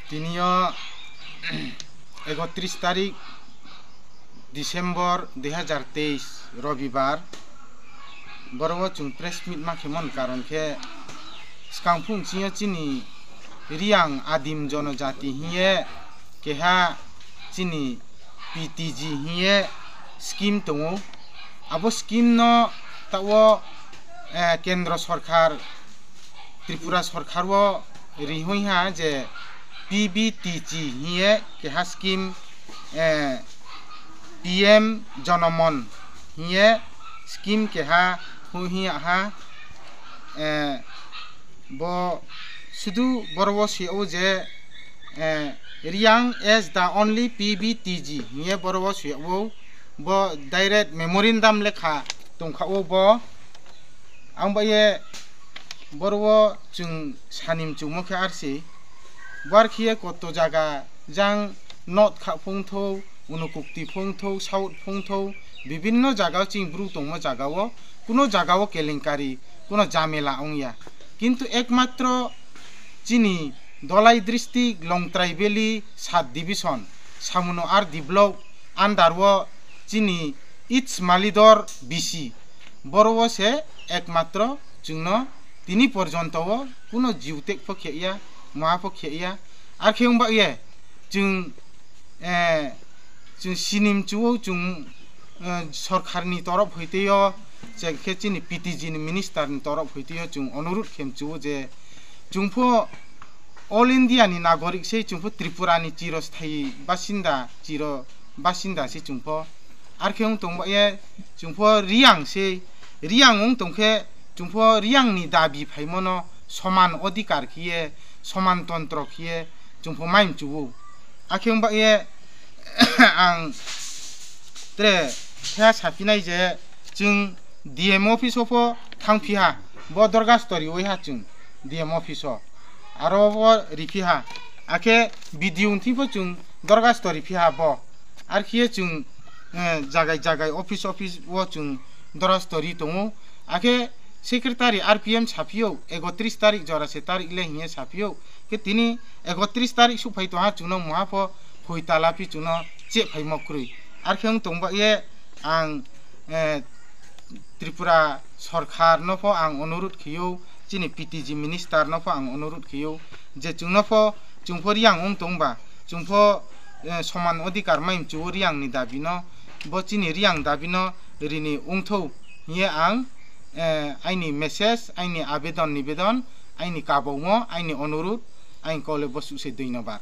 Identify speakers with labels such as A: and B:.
A: তিনিও 31 তারিখ ডিসেম্বর 2023 রবিবার বড় চুং প্রেস মিট মাখেমন কারণ খে স্কাংফুং চিও চিনি রিয়াং আদিম জনজাতি হিয়ে কেহা চিনি পিটিজি হিয়ে স্কিম দङ আবো স্কিম ন তাও কেন্দ্র সরকার ত্রিপুরা সরকার রিহইহা যে পিবিটিজি হিয়ে কেহা স্কিম PM জনমন হিয়ে স্কিম কেহা হুহিয়াহা ব শুধু বড় সিও যে Reang is the only PBTG হিয়ে বড় সিও ব ডাইরেক্ট মেমোরেন্ডাম লেখা দंखाओ ब आं बाये बड़ जों सानिम चुमखे आरसि बारखिए कत जागा जां नर्थ खा फंथौ उनुकुक्ति फंथौ साउथ फंथौ विभिन्न जागा चिं ब्रु दङ जागाओ कुनो जागाओ केलेंकारी कुनो जामेला अंगिया किन्तु एकमात्र चिनी दलाई डिस्ट्रिक्ट लंगत्राई भेली सात डिविजन सामुनो आर डिब्लक आन्डारव चिनी इट्स मालिदर BC बड़ो से एकमात्र जोंनो दिनी पर्यन्त कुनो जिउटेक पखेया मा पखेया आर खेंबा ये जों सिनिम चुओ जों सरकारनि तरफ हइतेयो जे खेचिनि PTG नि मिनिस्टारनि तरफ हइतेयो जों अनुरोध खेमचुओ जे जोंफो ऑल इंडिया नि नागरिक से जोंफो त्रिपुरा नि चिरस्थायी बासिन्दा से जोंफो आर खें दंबा ये जोंफो रियां से रियांग दंखे जोंफो रियांगनि दाबि फाइमनो समान अधिकार खिए समान तंत्र खिए जोंफो माइम चुओ आखेंबा ये आं त्रे ह्या साफिनाय जे जों DM ऑफिस ऑफ थांफिहा ब दरगा स्टोरी ओइहा जों DM ऑफिस आरो ब रिफिहा आखे भिडिअ उनथिबो जों दरगा स्टोरी फिहा ब आर खिए जों जागाय ऑफिस वो जों दरगा स्टोरी दङ आखे सेक्रेटारि RPM साफियो 31 तारिख जरासे तारिख ले हिए साफियो के तिनी 31 तारिख सुफाय तो हा चुनो मुहाफो फैतालाफि चुनो चे फाइमक्रुइ आर खें दंबा ये आं त्रिपुरा सरकार नफो आं अनुरोध खियो चिनि PTG मिनिस्टार नफो आं अनुरोध खियो जे जोंनफो जोंफो रियां दंबा जोंफो समान अधिकार माइम चुओ रियांगनि दाबिनो बचिनि रियां दाबिनो रिनि उंथौ हिए आं आइनि मेसेज आइनि आवेदन निवेदन आइनि काबावमो आइनि अनुरोध आइन कले बसुसे दैनबाद।